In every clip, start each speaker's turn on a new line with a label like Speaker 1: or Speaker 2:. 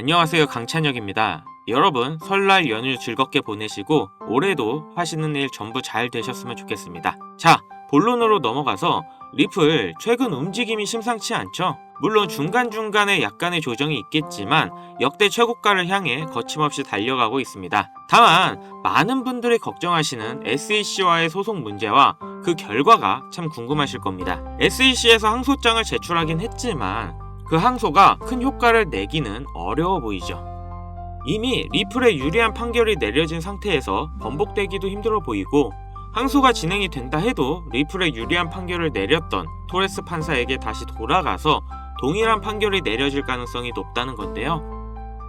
Speaker 1: 안녕하세요, 강찬혁입니다. 여러분, 설날 연휴 즐겁게 보내시고 올해도 하시는 일 전부 잘 되셨으면 좋겠습니다. 자, 본론으로 넘어가서 리플 최근 움직임이 심상치 않죠? 물론 중간중간에 약간의 조정이 있겠지만 역대 최고가를 향해 거침없이 달려가고 있습니다. 다만 많은 분들이 걱정하시는 SEC와의 소송 문제와 그 결과가 참 궁금하실 겁니다. SEC에서 항소장을 제출하긴 했지만 그 항소가 큰 효과를 내기는 어려워 보이죠. 이미 리플에 유리한 판결이 내려진 상태에서 번복되기도 힘들어 보이고, 항소가 진행이 된다 해도 리플에 유리한 판결을 내렸던 토레스 판사에게 다시 돌아가서 동일한 판결이 내려질 가능성이 높다는 건데요.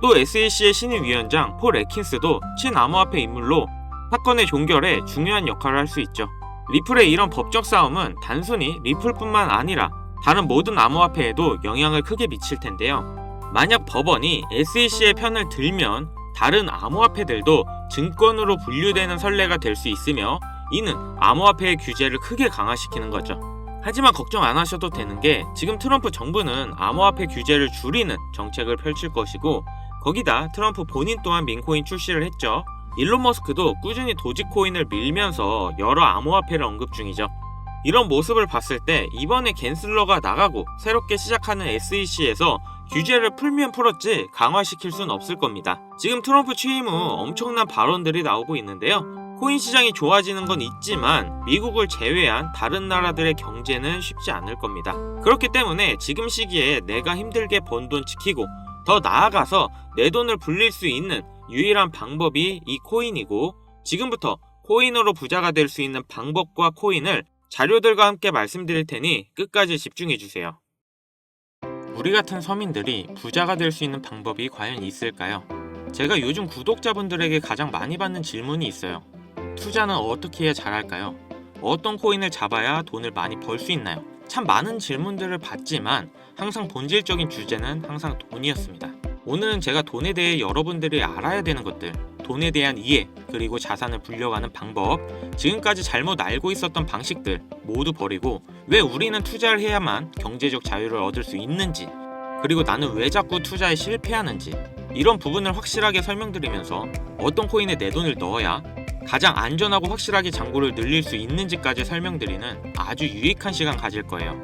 Speaker 1: 또 SEC의 신임 위원장 폴 애킨스도 친암호화폐 인물로 사건의 종결에 중요한 역할을 할 수 있죠. 리플의 이런 법적 싸움은 단순히 리플뿐만 아니라 다른 모든 암호화폐에도 영향을 크게 미칠 텐데요. 만약 법원이 SEC의 편을 들면 다른 암호화폐들도 증권으로 분류되는 선례가 될 수 있으며, 이는 암호화폐의 규제를 크게 강화시키는 거죠. 하지만 걱정 안 하셔도 되는 게, 지금 트럼프 정부는 암호화폐 규제를 줄이는 정책을 펼칠 것이고, 거기다 트럼프 본인 또한 민코인 출시를 했죠. 일론 머스크도 꾸준히 도지코인을 밀면서 여러 암호화폐를 언급 중이죠. 이런 모습을 봤을 때 이번에 갠슬러가 나가고 새롭게 시작하는 SEC에서 규제를 풀면 풀었지 강화시킬 순 없을 겁니다. 지금 트럼프 취임 후 엄청난 발언들이 나오고 있는데요. 코인 시장이 좋아지는 건 있지만 미국을 제외한 다른 나라들의 경제는 쉽지 않을 겁니다. 그렇기 때문에 지금 시기에 내가 힘들게 번 돈 지키고 더 나아가서 내 돈을 불릴 수 있는 유일한 방법이 이 코인이고, 지금부터 코인으로 부자가 될 수 있는 방법과 코인을 자료들과 함께 말씀드릴 테니 끝까지 집중해주세요. 우리 같은 서민들이 부자가 될 수 있는 방법이 과연 있을까요? 제가 요즘 구독자분들에게 가장 많이 받는 질문이 있어요. 투자는 어떻게 해야 잘할까요? 어떤 코인을 잡아야 돈을 많이 벌 수 있나요? 참 많은 질문들을 받지만 항상 본질적인 주제는 항상 돈이었습니다. 오늘은 제가 돈에 대해 여러분들이 알아야 되는 것들, 돈에 대한 이해, 그리고 자산을 불려가는 방법, 지금까지 잘못 알고 있었던 방식들 모두 버리고 왜 우리는 투자를 해야만 경제적 자유를 얻을 수 있는지, 그리고 나는 왜 자꾸 투자에 실패하는지, 이런 부분을 확실하게 설명드리면서 어떤 코인에 내 돈을 넣어야 가장 안전하고 확실하게 잔고를 늘릴 수 있는지까지 설명드리는 아주 유익한 시간 가질 거예요.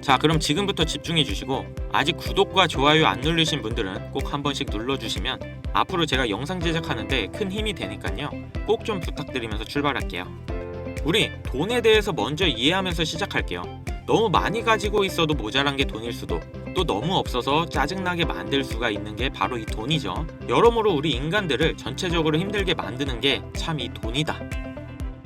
Speaker 1: 자, 그럼 지금부터 집중해 주시고 아직 구독과 좋아요 안 누르신 분들은 꼭 한 번씩 눌러주시면 앞으로 제가 영상 제작하는데 큰 힘이 되니까요. 꼭 좀 부탁드리면서 출발할게요. 우리 돈에 대해서 먼저 이해하면서 시작할게요. 너무 많이 가지고 있어도 모자란 게 돈일 수도, 또 너무 없어서 짜증나게 만들 수가 있는 게 바로 이 돈이죠. 여러모로 우리 인간들을 전체적으로 힘들게 만드는 게 참 이 돈이다.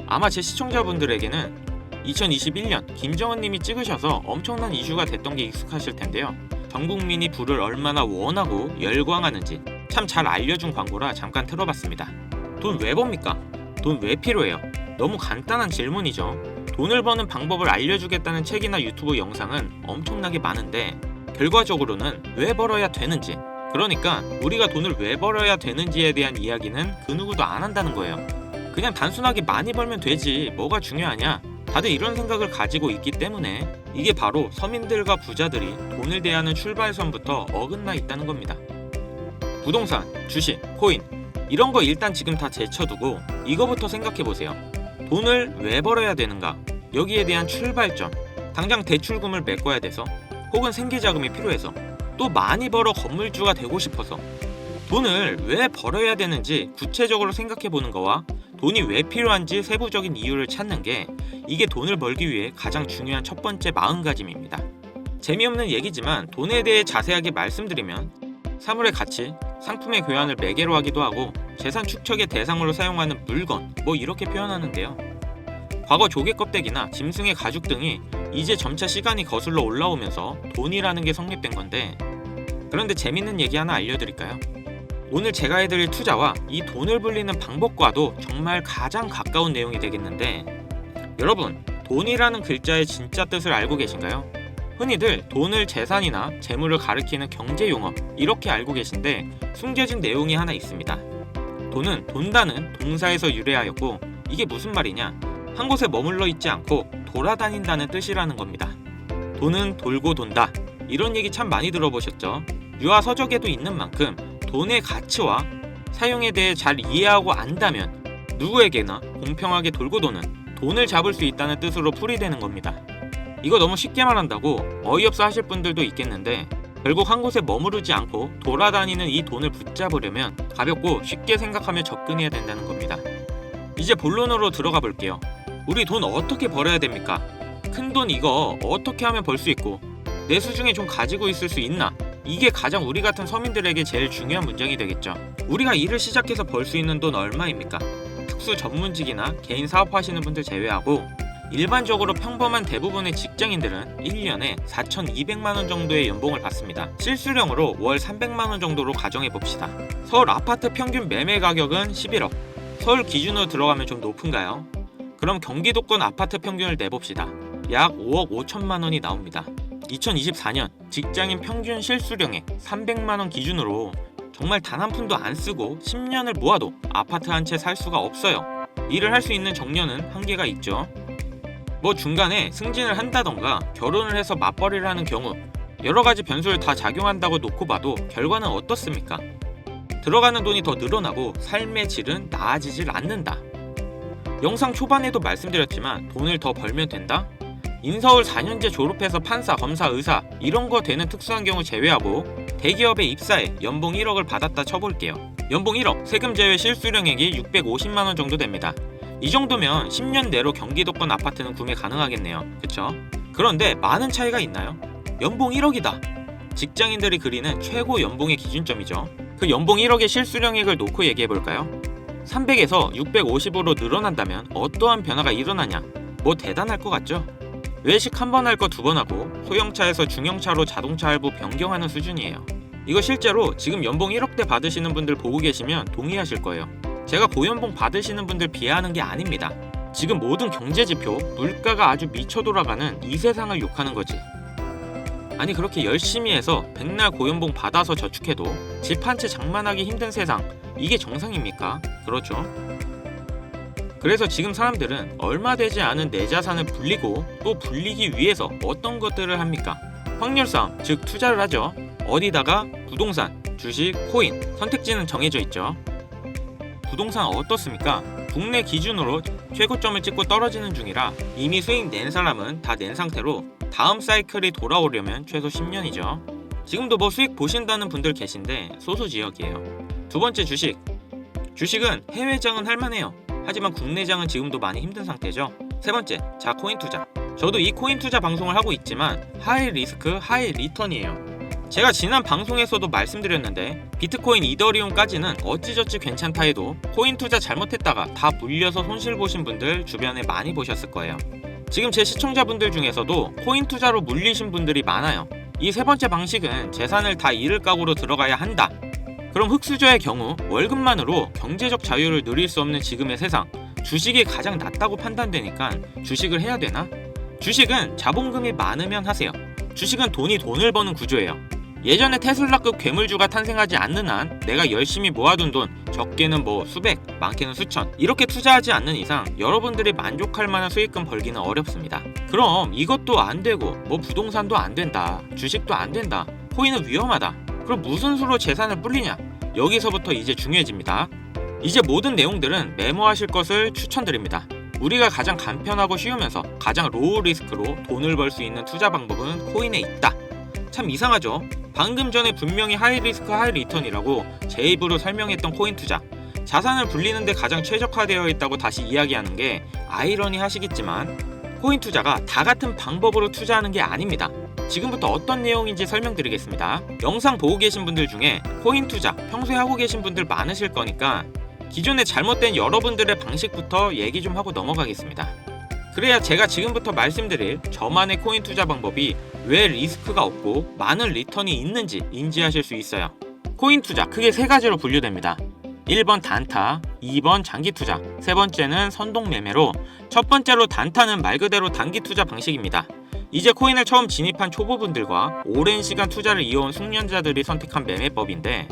Speaker 1: 아마 제 시청자분들에게는 2021년 김정은님이 찍으셔서 엄청난 이슈가 됐던 게 익숙하실 텐데요. 전 국민이 불을 얼마나 원하고 열광하는지 참 잘 알려준 광고라 잠깐 틀어봤습니다. 돈 왜 법니까? 돈 왜 필요해요? 너무 간단한 질문이죠. 돈을 버는 방법을 알려주겠다는 책이나 유튜브 영상은 엄청나게 많은데 결과적으로는 왜 벌어야 되는지, 그러니까 우리가 돈을 왜 벌어야 되는지에 대한 이야기는 그 누구도 안 한다는 거예요. 그냥 단순하게 많이 벌면 되지 뭐가 중요하냐, 다들 이런 생각을 가지고 있기 때문에 이게 바로 서민들과 부자들이 돈을 대하는 출발선부터 어긋나 있다는 겁니다. 부동산, 주식, 코인 이런 거 일단 지금 다 제쳐두고 이거부터 생각해보세요. 돈을 왜 벌어야 되는가? 여기에 대한 출발점, 당장 대출금을 메꿔야 돼서, 혹은 생계자금이 필요해서, 또 많이 벌어 건물주가 되고 싶어서, 돈을 왜 벌어야 되는지 구체적으로 생각해보는 거와 돈이 왜 필요한지 세부적인 이유를 찾는 게, 이게 돈을 벌기 위해 가장 중요한 첫 번째 마음가짐입니다. 재미없는 얘기지만 돈에 대해 자세하게 말씀드리면 사물의 가치, 상품의 교환을 매개로 하기도 하고 재산 축적의 대상으로 사용하는 물건, 뭐 이렇게 표현하는데요. 과거 조개 껍데기나 짐승의 가죽 등이 이제 점차 시간이 거슬러 올라오면서 돈이라는 게 성립된 건데, 그런데 재밌는 얘기 하나 알려드릴까요? 오늘 제가 해드릴 투자와 이 돈을 불리는 방법과도 정말 가장 가까운 내용이 되겠는데, 여러분, 돈이라는 글자의 진짜 뜻을 알고 계신가요? 흔히들 돈을 재산이나 재물을 가리키는 경제 용어 이렇게 알고 계신데 숨겨진 내용이 하나 있습니다. 돈은 돈다는 동사에서 유래하였고, 이게 무슨 말이냐? 한 곳에 머물러 있지 않고 돌아다닌다는 뜻이라는 겁니다. 돈은 돌고 돈다, 이런 얘기 참 많이 들어보셨죠? 유아서적에도 있는 만큼 돈의 가치와 사용에 대해 잘 이해하고 안다면 누구에게나 공평하게 돌고 도는 돈을 잡을 수 있다는 뜻으로 풀이되는 겁니다. 이거 너무 쉽게 말한다고 어이없어 하실 분들도 있겠는데 결국 한 곳에 머무르지 않고 돌아다니는 이 돈을 붙잡으려면 가볍고 쉽게 생각하며 접근해야 된다는 겁니다. 이제 본론으로 들어가 볼게요. 우리 돈 어떻게 벌어야 됩니까? 큰 돈 이거 어떻게 하면 벌 수 있고 내 수중에 좀 가지고 있을 수 있나? 이게 가장 우리 같은 서민들에게 제일 중요한 문제이 되겠죠. 우리가 일을 시작해서 벌 수 있는 돈 얼마입니까? 특수 전문직이나 개인 사업하시는 분들 제외하고 일반적으로 평범한 대부분의 직장인들은 1년에 4,200만원 정도의 연봉을 받습니다. 실수령으로 월 300만원 정도로 가정해봅시다. 서울 아파트 평균 매매 가격은 11억. 서울 기준으로 들어가면 좀 높은가요? 그럼 경기도권 아파트 평균을 내봅시다. 약 5억 5천만원이 나옵니다. 2024년 직장인 평균 실수령액 300만원 기준으로 정말 단 한 푼도 안 쓰고 10년을 모아도 아파트 한 채 살 수가 없어요. 일을 할 수 있는 정년은 한계가 있죠. 뭐 중간에 승진을 한다던가 결혼을 해서 맞벌이를 하는 경우 여러가지 변수를 다 작용한다고 놓고 봐도 결과는 어떻습니까? 들어가는 돈이 더 늘어나고 삶의 질은 나아지질 않는다. 영상 초반에도 말씀드렸지만 돈을 더 벌면 된다? 인서울 4년제 졸업해서 판사, 검사, 의사 이런 거 되는 특수한 경우 제외하고 대기업에 입사해 연봉 1억을 받았다 쳐볼게요. 연봉 1억, 세금 제외 실수령액이 650만원 정도 됩니다. 이 정도면 10년 내로 경기도권 아파트는 구매 가능하겠네요. 그쵸? 그런데 많은 차이가 있나요? 연봉 1억이다. 직장인들이 그리는 최고 연봉의 기준점이죠. 그 연봉 1억의 실수령액을 놓고 얘기해볼까요? 300에서 650으로 늘어난다면 어떠한 변화가 일어나냐? 뭐 대단할 것 같죠? 외식 한 번 할 거 두 번 하고 소형차에서 중형차로 자동차 할부 변경하는 수준이에요. 이거 실제로 지금 연봉 1억대 받으시는 분들 보고 계시면 동의하실 거예요. 제가 고연봉 받으시는 분들 비하하는 게 아닙니다. 지금 모든 경제지표, 물가가 아주 미쳐 돌아가는 이 세상을 욕하는 거지. 아니 그렇게 열심히 해서 백날 고연봉 받아서 저축해도 집 한 채 장만하기 힘든 세상, 이게 정상입니까? 그렇죠. 그래서 지금 사람들은 얼마 되지 않은 내 자산을 불리고 또 불리기 위해서 어떤 것들을 합니까? 확률 싸움, 즉 투자를 하죠. 어디다가? 부동산, 주식, 코인, 선택지는 정해져 있죠. 부동산 어떻습니까? 국내 기준으로 최고점을 찍고 떨어지는 중이라 이미 수익 낸 사람은 다 낸 상태로 다음 사이클이 돌아오려면 최소 10년이죠. 지금도 뭐 수익 보신다는 분들 계신데 소수지역이에요. 두 번째 주식. 주식은 해외장은 할만해요. 하지만 국내장은 지금도 많이 힘든 상태죠. 세 번째, 자 코인 투자. 저도 이 코인 투자 방송을 하고 있지만 하이 리스크, 하이 리턴이에요. 제가 지난 방송에서도 말씀드렸는데 비트코인, 이더리움까지는 어찌저찌 괜찮다 해도 코인 투자 잘못했다가 다 물려서 손실 보신 분들 주변에 많이 보셨을 거예요. 지금 제 시청자분들 중에서도 코인 투자로 물리신 분들이 많아요. 이 세 번째 방식은 재산을 다 잃을 각오로 들어가야 한다. 그럼 흑수저의 경우 월급만으로 경제적 자유를 누릴 수 없는 지금의 세상, 주식이 가장 낫다고 판단되니까 주식을 해야 되나? 주식은 자본금이 많으면 하세요. 주식은 돈이 돈을 버는 구조예요. 예전에 테슬라급 괴물주가 탄생하지 않는 한 내가 열심히 모아둔 돈 적게는 뭐 수백, 많게는 수천 이렇게 투자하지 않는 이상 여러분들이 만족할 만한 수익금 벌기는 어렵습니다. 그럼 이것도 안 되고 뭐 부동산도 안 된다, 주식도 안 된다, 코인은 위험하다. 그럼 무슨 수로 재산을 불리냐? 여기서부터 이제 중요해집니다. 이제 모든 내용들은 메모하실 것을 추천드립니다. 우리가 가장 간편하고 쉬우면서 가장 로우 리스크로 돈을 벌 수 있는 투자 방법은 코인에 있다. 참 이상하죠? 방금 전에 분명히 하이 리스크 하이 리턴이라고 제 입으로 설명했던 코인 투자, 자산을 불리는데 가장 최적화되어 있다고 다시 이야기하는 게 아이러니 하시겠지만 코인 투자가 다 같은 방법으로 투자하는 게 아닙니다. 지금부터 어떤 내용인지 설명드리겠습니다. 영상 보고 계신 분들 중에 코인 투자 평소에 하고 계신 분들 많으실 거니까 기존에 잘못된 여러분들의 방식부터 얘기 좀 하고 넘어가겠습니다. 그래야 제가 지금부터 말씀드릴 저만의 코인 투자 방법이 왜 리스크가 없고 많은 리턴이 있는지 인지하실 수 있어요. 코인 투자 크게 세 가지로 분류됩니다. 1번 단타, 2번 장기 투자, 세 번째는 선동 매매로 첫 번째로 단타는 말 그대로 단기 투자 방식입니다. 이제 코인을 처음 진입한 초보분들과 오랜 시간 투자를 이어온 숙련자들이 선택한 매매법인데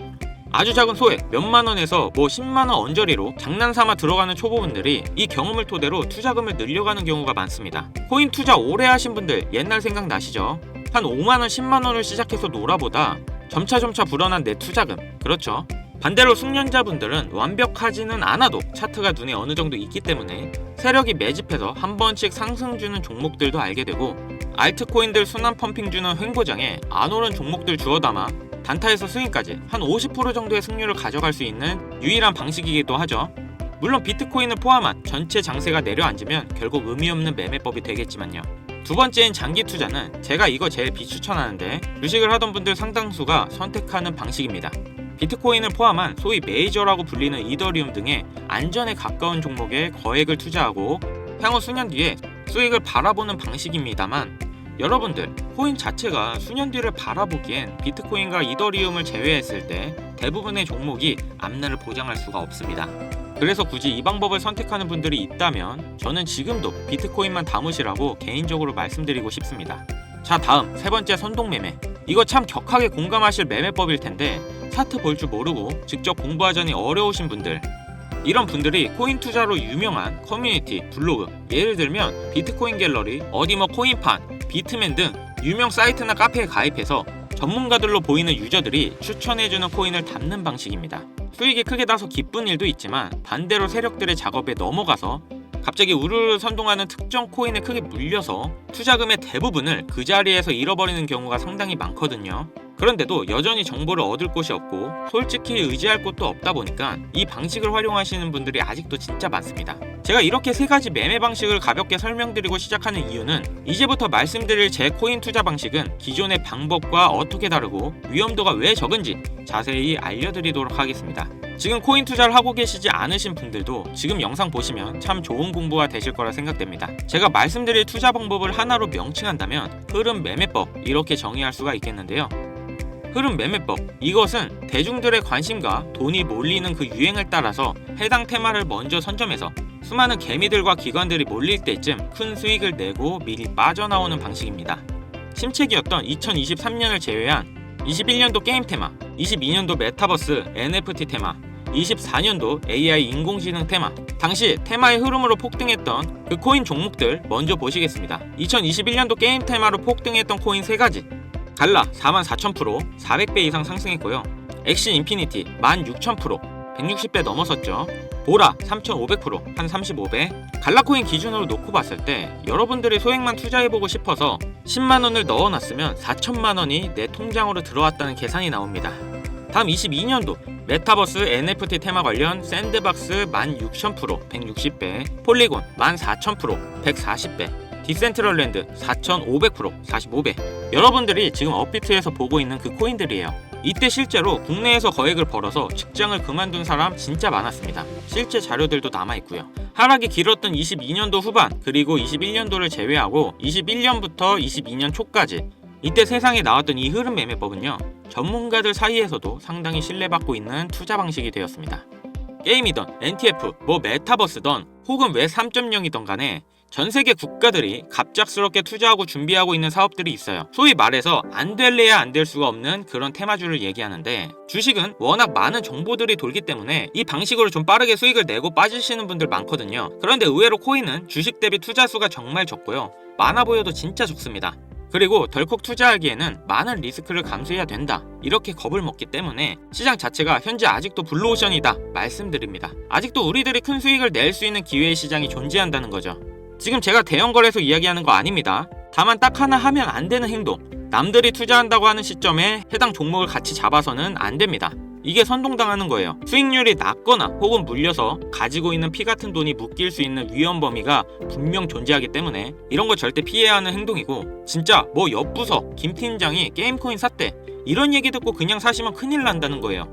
Speaker 1: 아주 작은 소액 몇만 원에서 뭐 10만 원 언저리로 장난삼아 들어가는 초보분들이 이 경험을 토대로 투자금을 늘려가는 경우가 많습니다. 코인 투자 오래 하신 분들 옛날 생각나시죠? 한 5만 원, 10만 원을 시작해서 놀아보다 점차 불어난 내 투자금, 그렇죠. 반대로 숙련자분들은 완벽하지는 않아도 차트가 눈에 어느 정도 있기 때문에 세력이 매집해서 한 번씩 상승 주는 종목들도 알게 되고, 알트코인들 순환 펌핑 주는 횡보장에 안 오른 종목들 주워 담아 단타에서 수익까지 한 50% 정도의 승률을 가져갈 수 있는 유일한 방식이기도 하죠. 물론 비트코인을 포함한 전체 장세가 내려앉으면 결국 의미 없는 매매법이 되겠지만요. 두 번째인 장기 투자는 제가 이거 제일 비추천하는데, 주식을 하던 분들 상당수가 선택하는 방식입니다. 비트코인을 포함한 소위 메이저라고 불리는 이더리움 등의 안전에 가까운 종목에 거액을 투자하고 향후 수년 뒤에 수익을 바라보는 방식입니다만, 여러분들 코인 자체가 수년 뒤를 바라보기엔 비트코인과 이더리움을 제외했을 때 대부분의 종목이 앞날을 보장할 수가 없습니다. 그래서 굳이 이 방법을 선택하는 분들이 있다면 저는 지금도 비트코인만 담으시라고 개인적으로 말씀드리고 싶습니다. 자, 다음 세 번째 선동매매. 이거 참 격하게 공감하실 매매법일 텐데, 차트 볼 줄 모르고 직접 공부하자니 어려우신 분들, 이런 분들이 코인 투자로 유명한 커뮤니티, 블로그, 예를 들면 비트코인 갤러리, 어디 뭐 코인판, 비트맨 등 유명 사이트나 카페에 가입해서 전문가들로 보이는 유저들이 추천해주는 코인을 담는 방식입니다. 수익이 크게 나서 기쁜 일도 있지만 반대로 세력들의 작업에 넘어가서 갑자기 우르르 선동하는 특정 코인에 크게 물려서 투자금의 대부분을 그 자리에서 잃어버리는 경우가 상당히 많거든요. 그런데도 여전히 정보를 얻을 곳이 없고 솔직히 의지할 곳도 없다 보니까 이 방식을 활용하시는 분들이 아직도 진짜 많습니다. 제가 이렇게 세 가지 매매 방식을 가볍게 설명드리고 시작하는 이유는, 이제부터 말씀드릴 제 코인 투자 방식은 기존의 방법과 어떻게 다르고 위험도가 왜 적은지 자세히 알려드리도록 하겠습니다. 지금 코인 투자를 하고 계시지 않으신 분들도 지금 영상 보시면 참 좋은 공부가 되실 거라 생각됩니다. 제가 말씀드릴 투자 방법을 하나로 명칭한다면 흐름 매매법, 이렇게 정의할 수가 있겠는데요. 흐름 매매법, 이것은 대중들의 관심과 돈이 몰리는 그 유행을 따라서 해당 테마를 먼저 선점해서 수많은 개미들과 기관들이 몰릴 때쯤 큰 수익을 내고 미리 빠져나오는 방식입니다. 침체기였던 2023년을 제외한 21년도 게임 테마, 22년도 메타버스, NFT 테마, 24년도 AI 인공지능 테마, 당시 테마의 흐름으로 폭등했던 그 코인 종목들 먼저 보시겠습니다. 2021년도 게임 테마로 폭등했던 코인 3가지. 갈라 44,000%, 400배 이상 상승했고요. 엑시 인피니티 16,000%, 160배 넘어섰죠. 보라 3,500%, 한 35배. 갈라코인 기준으로 놓고 봤을 때 여러분들이 소액만 투자해보고 싶어서 10만원을 넣어놨으면 4천만원이 내 통장으로 들어왔다는 계산이 나옵니다. 다음 22년도 메타버스 NFT 테마 관련 샌드박스 16,000%, 160배, 폴리곤 14,000%, 140배, 디센트럴랜드 4,500%, 45배. 여러분들이 지금 업비트에서 보고 있는 그 코인들이에요. 이때 실제로 국내에서 거액을 벌어서 직장을 그만둔 사람 진짜 많았습니다. 실제 자료들도 남아있고요. 하락이 길었던 22년도 후반, 그리고 21년도를 제외하고 21년부터 22년 초까지, 이때 세상에 나왔던 이 흐름 매매법은요, 전문가들 사이에서도 상당히 신뢰받고 있는 투자 방식이 되었습니다. 게임이던 NTF, 메타버스던 혹은 웹 3.0이던 간에 전 세계 국가들이 갑작스럽게 투자하고 준비하고 있는 사업들이 있어요. 소위 말해서 안 될래야 안 될 수가 없는 그런 테마주를 얘기하는데, 주식은 워낙 많은 정보들이 돌기 때문에 이 방식으로 좀 빠르게 수익을 내고 빠지시는 분들 많거든요. 그런데 의외로 코인은 주식 대비 투자 수가 정말 적고요. 많아 보여도 진짜 적습니다. 그리고 덜컥 투자하기에는 많은 리스크를 감수해야 된다, 이렇게 겁을 먹기 때문에 시장 자체가 현재 아직도 블루오션이다 말씀드립니다. 아직도 우리들이 큰 수익을 낼 수 있는 기회의 시장이 존재한다는 거죠. 지금 제가 대형 거래소 이야기하는 거 아닙니다. 다만 딱 하나 하면 안 되는 행동, 남들이 투자한다고 하는 시점에 해당 종목을 같이 잡아서는 안 됩니다. 이게 선동당하는 거예요. 수익률이 낮거나 혹은 물려서 가지고 있는 피 같은 돈이 묶일 수 있는 위험 범위가 분명 존재하기 때문에 이런 거 절대 피해야 하는 행동이고, 진짜 옆 부서 김 팀장이 게임코인 샀대, 이런 얘기 듣고 그냥 사시면 큰일 난다는 거예요.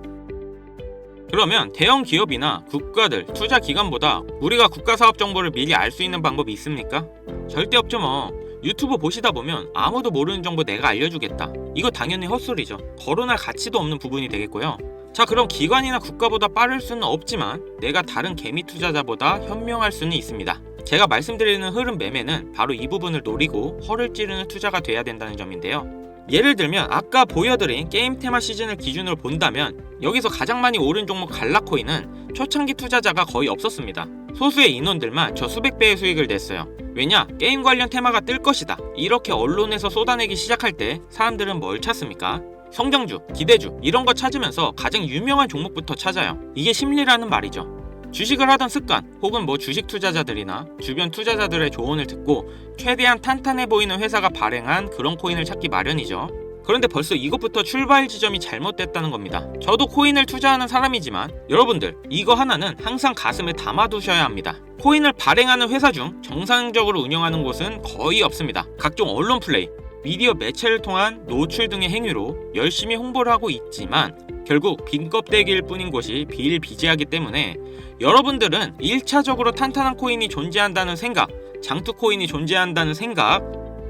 Speaker 1: 그러면 대형 기업이나 국가들, 투자 기관보다 우리가 국가 사업 정보를 미리 알 수 있는 방법이 있습니까? 절대 없죠 뭐. 유튜브 보시다 보면 아무도 모르는 정보 내가 알려주겠다, 이거 당연히 헛소리죠. 거론할 가치도 없는 부분이 되겠고요. 자, 그럼 기관이나 국가보다 빠를 수는 없지만 내가 다른 개미 투자자보다 현명할 수는 있습니다. 제가 말씀드리는 흐름 매매는 바로 이 부분을 노리고 허를 찌르는 투자가 돼야 된다는 점인데요. 예를 들면 아까 보여드린 게임 테마 시즌을 기준으로 본다면 여기서 가장 많이 오른 종목 갈라코인은 초창기 투자자가 거의 없었습니다. 소수의 인원들만 저 수백 배의 수익을 냈어요. 왜냐? 게임 관련 테마가 뜰 것이다, 이렇게 언론에서 쏟아내기 시작할 때 사람들은 뭘 찾습니까? 성장주, 기대주 이런 거 찾으면서 가장 유명한 종목부터 찾아요. 이게 심리라는 말이죠. 주식을 하던 습관 혹은 주식 투자자들이나 주변 투자자들의 조언을 듣고 최대한 탄탄해 보이는 회사가 발행한 그런 코인을 찾기 마련이죠. 그런데 벌써 이것부터 출발 지점이 잘못됐다는 겁니다. 저도 코인을 투자하는 사람이지만 여러분들 이거 하나는 항상 가슴에 담아두셔야 합니다. 코인을 발행하는 회사 중 정상적으로 운영하는 곳은 거의 없습니다. 각종 언론 플레이, 미디어 매체를 통한 노출 등의 행위로 열심히 홍보를 하고 있지만 결국 빈 껍데기일 뿐인 곳이 비일비재하기 때문에 여러분들은 1차적으로 탄탄한 코인이 존재한다는 생각, 장투 코인이 존재한다는 생각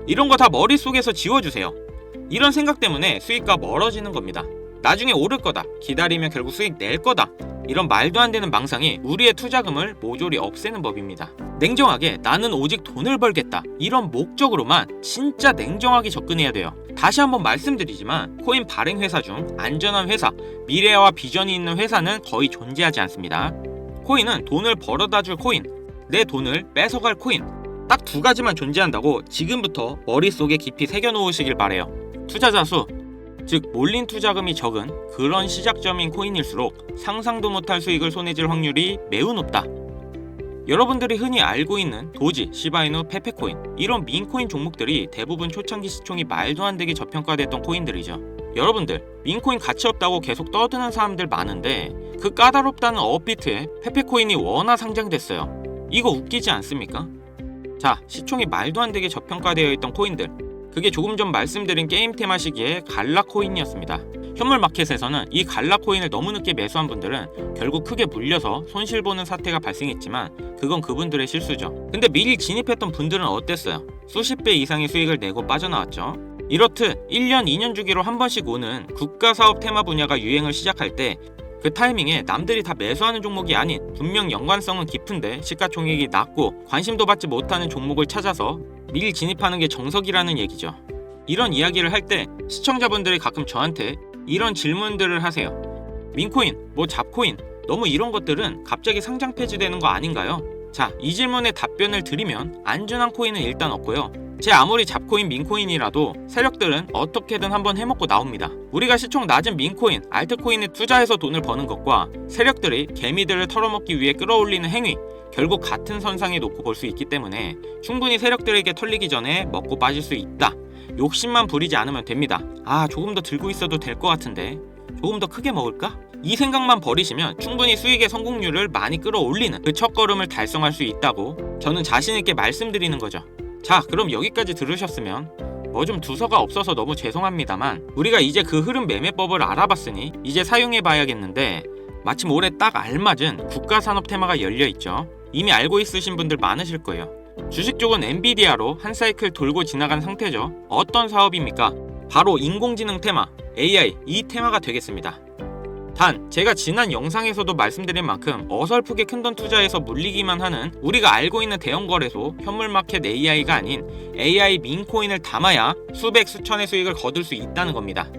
Speaker 1: 이런 거 다 머릿속에서 지워주세요. 이런 생각 때문에 수익과 멀어지는 겁니다. 나중에 오를 거다, 기다리면 결국 수익 낼 거다, 이런 말도 안 되는 망상이 우리의 투자금을 모조리 없애는 법입니다. 냉정하게 나는 오직 돈을 벌겠다 이런 목적으로만 진짜 냉정하게 접근해야 돼요. 다시 한번 말씀드리지만 코인 발행 회사 중 안전한 회사, 미래와 비전이 있는 회사는 거의 존재하지 않습니다. 코인은 돈을 벌어다 줄 코인, 내 돈을 뺏어갈 코인, 딱 두 가지만 존재한다고 지금부터 머릿속에 깊이 새겨놓으시길 바래요. 투자자 수, 즉 몰린 투자금이 적은 그런 시작점인 코인일수록 상상도 못할 수익을 손해질 확률이 매우 높다. 여러분들이 흔히 알고 있는 도지, 시바이누, 페페코인 이런 민코인 종목들이 대부분 초창기 시총이 말도 안 되게 저평가됐던 코인들이죠. 여러분들 민코인 가치 없다고 계속 떠드는 사람들 많은데 그 까다롭다는 업비트에 페페코인이 워낙 상장됐어요. 이거 웃기지 않습니까? 자, 시총이 말도 안 되게 저평가되어 있던 코인들, 그게 조금 전 말씀드린 게임 테마 시기의 갈라코인이었습니다. 현물 마켓에서는 이 갈라코인을 너무 늦게 매수한 분들은 결국 크게 물려서 손실보는 사태가 발생했지만 그건 그분들의 실수죠. 근데 미리 진입했던 분들은 어땠어요? 수십 배 이상의 수익을 내고 빠져나왔죠. 이렇듯 1년, 2년 주기로 한 번씩 오는 국가사업 테마 분야가 유행을 시작할 때 그 타이밍에 남들이 다 매수하는 종목이 아닌 분명 연관성은 깊은데 시가총액이 낮고 관심도 받지 못하는 종목을 찾아서 미리 진입하는 게 정석이라는 얘기죠. 이런 이야기를 할 때 시청자분들이 가끔 저한테 이런 질문들을 하세요. 민코인, 잡코인, 너무 이런 것들은 갑자기 상장 폐지되는 거 아닌가요? 자, 이 질문에 답변을 드리면 안전한 코인은 일단 없고요. 제 아무리 잡코인, 민코인이라도 세력들은 어떻게든 한번 해먹고 나옵니다. 우리가 시총 낮은 민코인, 알트코인에 투자해서 돈을 버는 것과 세력들이 개미들을 털어먹기 위해 끌어올리는 행위, 결국 같은 선상에 놓고 볼 수 있기 때문에 충분히 세력들에게 털리기 전에 먹고 빠질 수 있다. 욕심만 부리지 않으면 됩니다. 조금 더 들고 있어도 될 것 같은데 조금 더 크게 먹을까? 이 생각만 버리시면 충분히 수익의 성공률을 많이 끌어올리는 그 첫걸음을 달성할 수 있다고 저는 자신있게 말씀드리는 거죠. 자, 그럼 여기까지 들으셨으면 좀 두서가 없어서 너무 죄송합니다만 우리가 이제 그 흐름 매매법을 알아봤으니 이제 사용해봐야겠는데 마침 올해 딱 알맞은 국가산업 테마가 열려있죠. 이미 알고 있으신 분들 많으실 거예요. 주식 쪽은 엔비디아로 한 사이클 돌고 지나간 상태죠. 어떤 사업입니까? 바로 인공지능 테마, AI 이 테마가 되겠습니다. 단 제가 지난 영상에서도 말씀드린 만큼 어설프게 큰돈 투자해서 물리기만 하는 우리가 알고 있는 대형 거래소 현물마켓 AI가 아닌 AI 민코인을 담아야 수백 수천의 수익을 거둘 수 있다는 겁니다.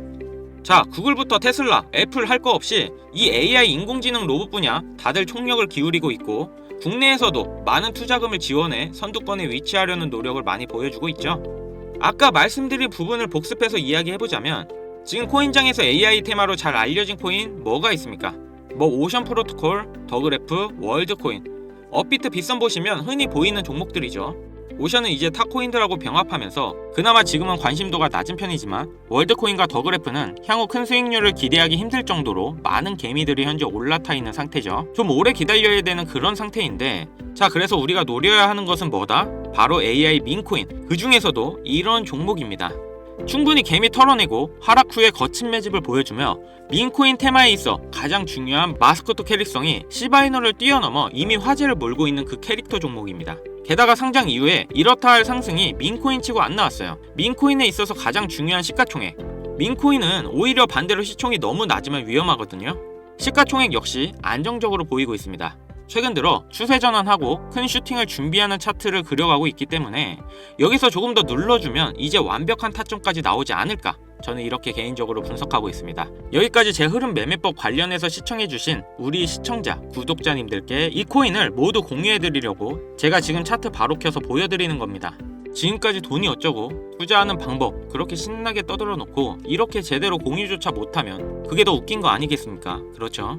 Speaker 1: 자, 구글부터 테슬라, 애플 할 거 없이 이 AI 인공지능 로봇 분야 다들 총력을 기울이고 있고 국내에서도 많은 투자금을 지원해 선두권에 위치하려는 노력을 많이 보여주고 있죠. 아까 말씀드린 부분을 복습해서 이야기해보자면 지금 코인장에서 AI 테마로 잘 알려진 코인 뭐가 있습니까? 오션 프로토콜, 더그래프, 월드코인, 업비트, 빗썸 보시면 흔히 보이는 종목들이죠. 오션은 이제 타 코인들하고 병합하면서 그나마 지금은 관심도가 낮은 편이지만 월드코인과 더그래프는 향후 큰 수익률을 기대하기 힘들 정도로 많은 개미들이 현재 올라타 있는 상태죠. 좀 오래 기다려야 되는 그런 상태인데 자, 그래서 우리가 노려야 하는 것은 뭐다? 바로 AI 민코인, 그 중에서도 이런 종목입니다. 충분히 개미 털어내고 하락 후에 거친 매집을 보여주며 민코인 테마에 있어 가장 중요한 마스코트 캐릭성이 시바이누를 뛰어넘어 이미 화제를 몰고 있는 그 캐릭터 종목입니다. 게다가 상장 이후에 이렇다 할 상승이 민코인치고 안 나왔어요. 민코인에 있어서 가장 중요한 시가총액, 민코인은 오히려 반대로 시총이 너무 낮으면 위험하거든요. 시가총액 역시 안정적으로 보이고 있습니다. 최근 들어 추세 전환하고 큰 슈팅을 준비하는 차트를 그려가고 있기 때문에 여기서 조금 더 눌러주면 이제 완벽한 타점까지 나오지 않을까, 저는 이렇게 개인적으로 분석하고 있습니다. 여기까지 제 흐름 매매법 관련해서 시청해주신 우리 시청자, 구독자님들께 이 코인을 모두 공유해드리려고 제가 지금 차트 바로 켜서 보여드리는 겁니다. 지금까지 돈이 어쩌고 투자하는 방법 그렇게 신나게 떠들어 놓고 이렇게 제대로 공유조차 못하면 그게 더 웃긴 거 아니겠습니까? 그렇죠?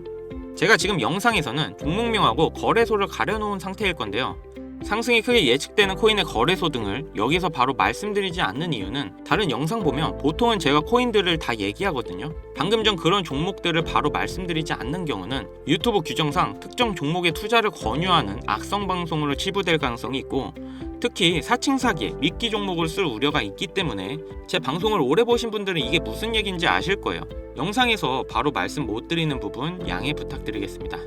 Speaker 1: 제가 지금 영상에서는 종목명하고 거래소를 가려놓은 상태일 건데요. 상승이 크게 예측되는 코인의 거래소 등을 여기서 바로 말씀드리지 않는 이유는 다른 영상 보면 보통은 제가 코인들을 다 얘기하거든요. 방금 전 그런 종목들을 바로 말씀드리지 않는 경우는 유튜브 규정상 특정 종목에 투자를 권유하는 악성 방송으로 치부될 가능성이 있고, 특히 사칭 사기에 미끼 종목을 쓸 우려가 있기 때문에 제 방송을 오래 보신 분들은 이게 무슨 얘기인지 아실 거예요. 영상에서 바로 말씀 못 드리는 부분 양해 부탁드리겠습니다.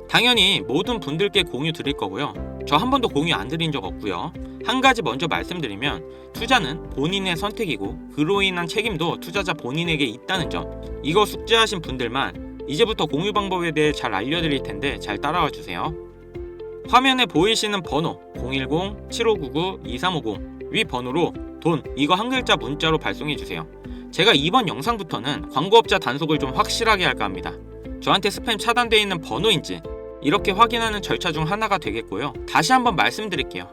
Speaker 1: 당연히 모든 분들께 공유 드릴 거고요. 저 한 번도 공유 안 드린 적 없고요. 한 가지 먼저 말씀드리면 투자는 본인의 선택이고 그로 인한 책임도 투자자 본인에게 있다는 점, 이거 숙지하신 분들만 이제부터 공유 방법에 대해 잘 알려드릴 텐데 잘 따라와 주세요. 화면에 보이시는 번호 010-7599-2350 위 번호로 돈 이거 한 글자 문자로 발송해 주세요. 제가 이번 영상부터는 광고업자 단속을 좀 확실하게 할까 합니다. 저한테 스팸 차단되어 있는 번호인지 이렇게 확인하는 절차 중 하나가 되겠고요. 다시 한번 말씀드릴게요.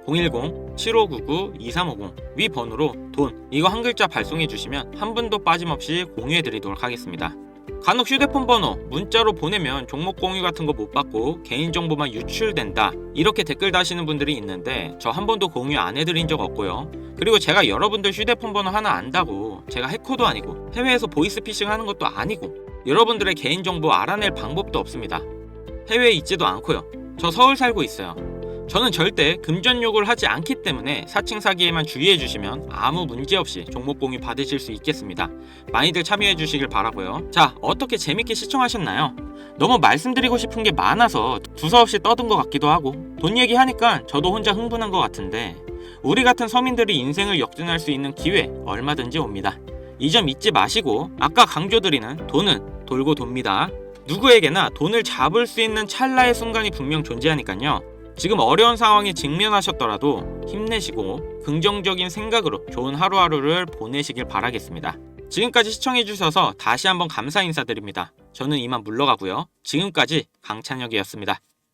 Speaker 1: 010-7599-2350 위 번호로 돈 이거 한 글자 발송해 주시면 한 분도 빠짐없이 공유해 드리도록 하겠습니다. 간혹 휴대폰 번호 문자로 보내면 종목 공유 같은 거 못 받고 개인정보만 유출된다 이렇게 댓글 다시는 분들이 있는데 저 한 번도 공유 안 해드린 적 없고요. 그리고 제가 여러분들 휴대폰 번호 하나 안다고 제가 해커도 아니고 해외에서 보이스피싱 하는 것도 아니고 여러분들의 개인정보 알아낼 방법도 없습니다. 해외에 있지도 않고요. 저 서울 살고 있어요. 저는 절대 금전 요구를 하지 않기 때문에 사칭 사기에만 주의해 주시면 아무 문제 없이 종목 공유 받으실 수 있겠습니다. 많이들 참여해 주시길 바라고요. 자, 어떻게 재밌게 시청하셨나요? 너무 말씀드리고 싶은 게 많아서 두서없이 떠든 것 같기도 하고 돈 얘기하니까 저도 혼자 흥분한 것 같은데 우리 같은 서민들이 인생을 역전할 수 있는 기회 얼마든지 옵니다. 이 점 잊지 마시고 아까 강조드리는 돈은 돌고 돕니다. 누구에게나 돈을 잡을 수 있는 찰나의 순간이 분명 존재하니까요. 지금 어려운 상황에 직면하셨더라도 힘내시고 긍정적인 생각으로 좋은 하루하루를 보내시길 바라겠습니다. 지금까지 시청해주셔서 다시 한번 감사 인사드립니다. 저는 이만 물러가고요. 지금까지 강찬혁이었습니다.